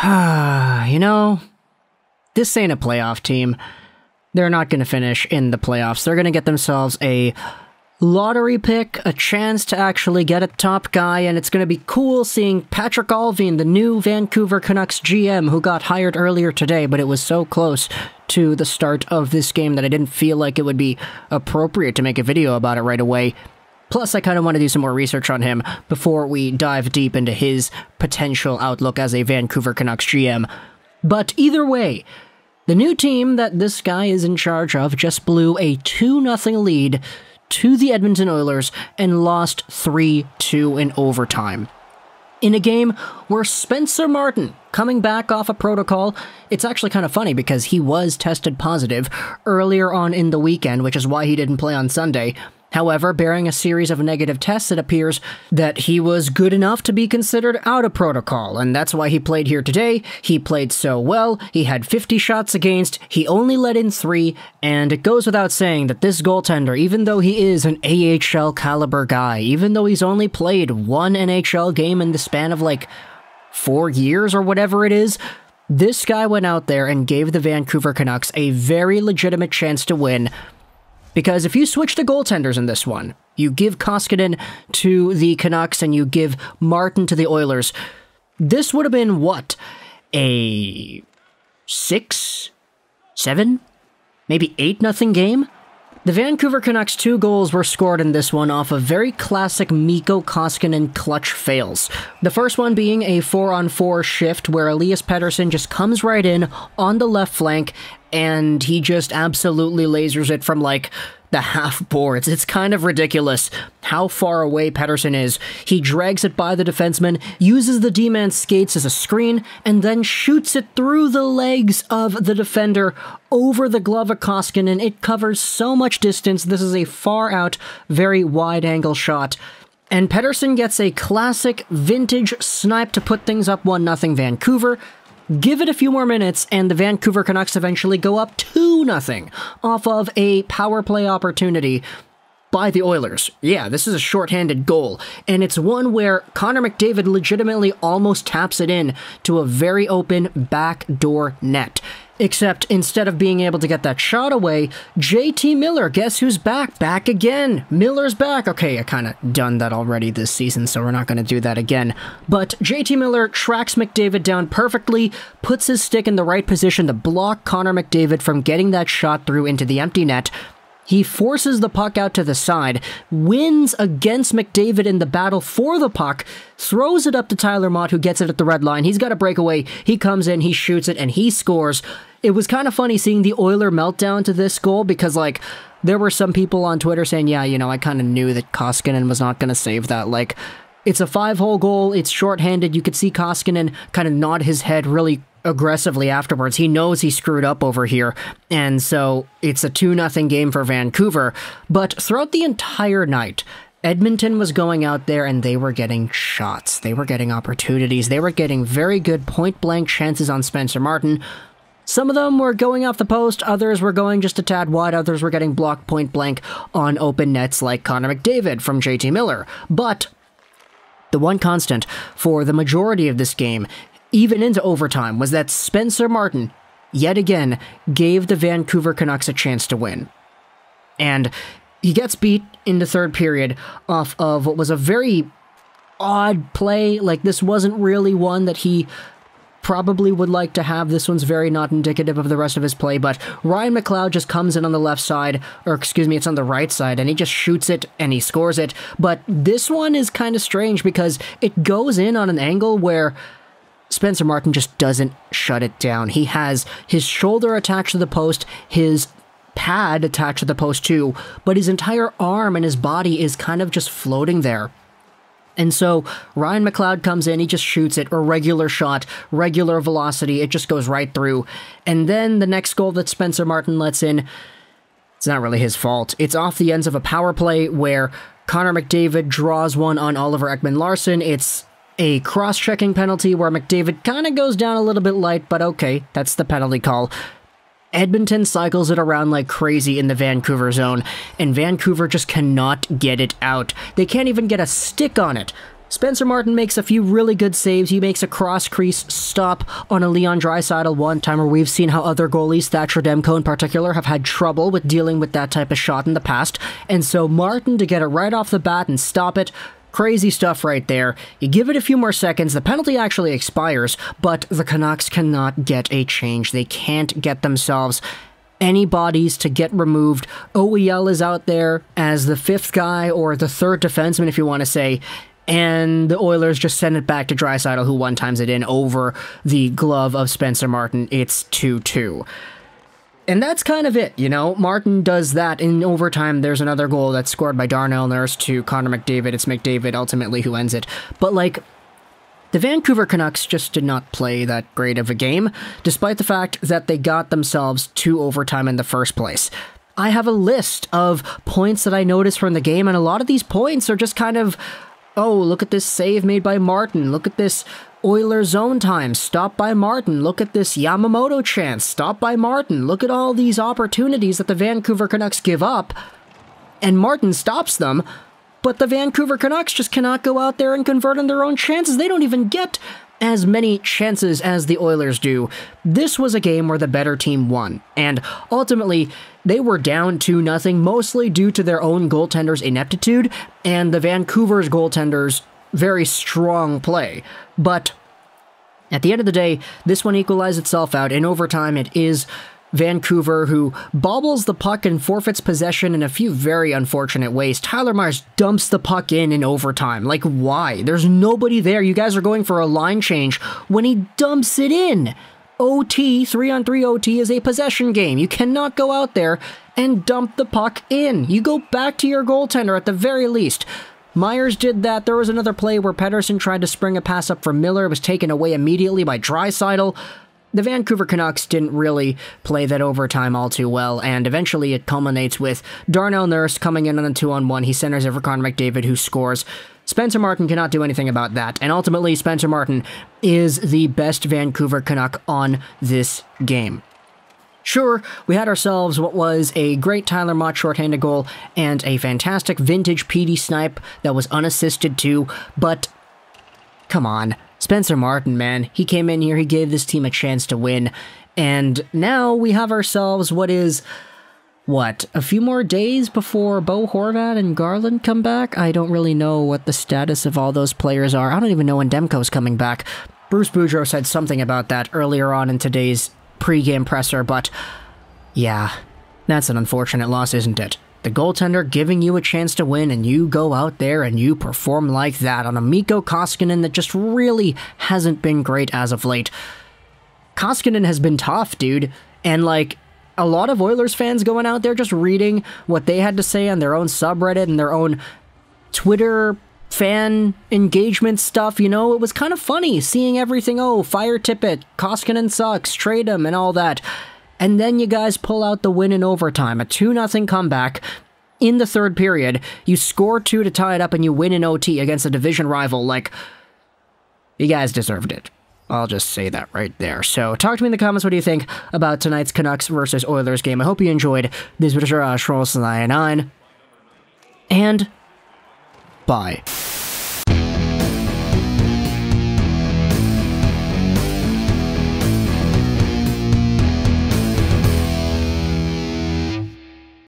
You know, this ain't a playoff team. They're not going to finish in the playoffs. They're going to get themselves a lottery pick, a chance to actually get a top guy, and it's going to be cool seeing Patrick Allvin, the new Vancouver Canucks GM, who got hired earlier today, but it was so close to the start of this game that I didn't feel like it would be appropriate to make a video about it right away. Plus, I kind of want to do some more research on him before we dive deep into his potential outlook as a Vancouver Canucks GM. But either way, the new team that this guy is in charge of just blew a 2-0 lead to the Edmonton Oilers and lost 3-2 in overtime. In a game where Spencer Martin, coming back off a protocol, it's actually kind of funny because he was tested positive earlier on in the weekend, which is why he didn't play on Sunday. However, bearing a series of negative tests, it appears that he was good enough to be considered out of protocol, and that's why he played here today. He played so well, he had 50 shots against, he only let in 3, and it goes without saying that this goaltender, even though he is an AHL caliber guy, even though he's only played one NHL game in the span of like 4 years or whatever it is, this guy went out there and gave the Vancouver Canucks a very legitimate chance to win. Because if you switch to goaltenders in this one, you give Koskinen to the Canucks and you give Martin to the Oilers, this would have been, what, a 6, 7, maybe 8-0 game? The Vancouver Canucks' 2 goals were scored in this one off of very classic Mikko Koskinen clutch fails. The first one being a 4-on-4 shift where Elias Pettersson just comes right in on the left flank and he just absolutely lasers it from like the half boards. It's kind of ridiculous how far away Pettersson is. He drags it by the defenseman, uses the D-man's skates as a screen, and then shoots it through the legs of the defender over the glove of Koskinen. It covers so much distance. This is a far out, very wide-angle shot. And Pettersson gets a classic vintage snipe to put things up 1-0 Vancouver. Give it a few more minutes, and the Vancouver Canucks eventually go up 2-0 off of a power play opportunity by the Oilers. Yeah, this is a shorthanded goal, and it's one where Connor McDavid legitimately almost taps it in to a very open backdoor net. Except instead of being able to get that shot away, JT Miller, guess who's back? Back again. Miller's back. Okay, I kind of done that already this season, so we're not going to do that again. But JT Miller tracks McDavid down perfectly, puts his stick in the right position to block Connor McDavid from getting that shot through into the empty net. He forces the puck out to the side, wins against McDavid in the battle for the puck, throws it up to Tyler Motte, who gets it at the red line. He's got a breakaway. He comes in, he shoots it, and he scores. It was kind of funny seeing the Oiler meltdown to this goal because, like, there were some people on Twitter saying, yeah, you know, I kind of knew that Koskinen was not going to save that. Like, it's a 5-hole goal. It's shorthanded. You could see Koskinen kind of nod his head really aggressively afterwards. He knows he screwed up over here, and so it's a 2-0 game for Vancouver. But throughout the entire night, Edmonton was going out there and they were getting shots. They were getting opportunities. They were getting very good point-blank chances on Spencer Martin. Some of them were going off the post, others were going just a tad wide, others were getting blocked point-blank on open nets like Connor McDavid from JT Miller. But the one constant for the majority of this game, even into overtime, was that Spencer Martin, yet again, gave the Vancouver Canucks a chance to win. And he gets beat in the third period off of what was a very odd play. Like, this wasn't really one that he probably would like to have. This one's very not indicative of the rest of his play, but Ryan McLeod just comes in on the left side, or excuse me, it's on the right side, and he just shoots it and he scores it. But this one is kind of strange because it goes in on an angle where Spencer Martin just doesn't shut it down. He has his shoulder attached to the post, his pad attached to the post too, but his entire arm and his body is kind of just floating there. And so Ryan McLeod comes in, he just shoots it, a regular shot, regular velocity, it just goes right through. And then the next goal that Spencer Martin lets in, it's not really his fault. It's off the ends of a power play where Connor McDavid draws one on Oliver Ekman-Larsson. It's a cross-checking penalty where McDavid kind of goes down a little bit light, but okay, that's the penalty call. Edmonton cycles it around like crazy in the Vancouver zone, and Vancouver just cannot get it out. They can't even get a stick on it. Spencer Martin makes a few really good saves. He makes a cross-crease stop on a Leon Draisaitl one-timer. We've seen how other goalies, Thatcher Demko in particular, have had trouble with dealing with that type of shot in the past. And so Martin, to get it right off the bat and stop it, crazy stuff right there. You give it a few more seconds, the penalty actually expires, but the Canucks cannot get a change. They can't get themselves any bodies to get removed. OEL is out there as the fifth guy, or the third defenseman if you want to say, and the Oilers just send it back to Draisaitl, who one-times it in over the glove of Spencer Martin. It's 2-2. And that's kind of it, you know? Martin does that. In overtime, there's another goal that's scored by Darnell Nurse to Connor McDavid. It's McDavid, ultimately, who ends it. But, like, the Vancouver Canucks just did not play that great of a game, despite the fact that they got themselves to overtime in the first place. I have a list of points that I noticed from the game, and a lot of these points are just kind of, oh, look at this save made by Martin. Look at this Oilers zone time, stop by Martin. Look at this Yamamoto chance, stop by Martin. Look at all these opportunities that the Vancouver Canucks give up, and Martin stops them, but the Vancouver Canucks just cannot go out there and convert on their own chances. They don't even get as many chances as the Oilers do. This was a game where the better team won, and ultimately, they were down 2-0, mostly due to their own goaltender's ineptitude, and the Vancouver's goaltender's very strong play. But at the end of the day, this one equalized itself out. In overtime, it is Vancouver who bobbles the puck and forfeits possession in a few very unfortunate ways. Tyler Myers dumps the puck in overtime. Like, why? There's nobody there. You guys are going for a line change when he dumps it in. OT, 3-on-3 OT, is a possession game. You cannot go out there and dump the puck in. You go back to your goaltender at the very least. Myers did that. There was another play where Pettersson tried to spring a pass up for Miller. It was taken away immediately by Draisaitl. The Vancouver Canucks didn't really play that overtime all too well, and eventually it culminates with Darnell Nurse coming in on a 2-on-1. He centers over Connor McDavid, who scores. Spencer Martin cannot do anything about that, and ultimately Spencer Martin is the best Vancouver Canuck on this game. Sure, we had ourselves what was a great Tyler Motte shorthanded goal and a fantastic vintage PD snipe that was unassisted too, but come on. Spencer Martin, man, he came in here, he gave this team a chance to win, and now we have ourselves a few more days before Bo Horvat and Garland come back? I don't really know what the status of all those players are. I don't even know when Demko's coming back. Bruce Boudreau said something about that earlier on in today's pre-game presser, but yeah, that's an unfortunate loss, isn't it? The goaltender giving you a chance to win, and you go out there and you perform like that on a Mikko Koskinen that just really hasn't been great as of late. Koskinen has been tough, dude, and like, a lot of Oilers fans going out there just reading what they had to say on their own subreddit and their own Twitter fan engagement stuff, you know, it was kind of funny seeing everything, oh, fire Tippett, Koskinen sucks, trade him, and all that. And then you guys pull out the win in overtime, a 2-0 comeback in the third period. You score 2 to tie it up, and you win in OT against a division rival. Like, you guys deserved it. I'll just say that right there. So, talk to me in the comments. What do you think about tonight's Canucks versus Oilers game? I hope you enjoyed. This was Shorthanded, and bye.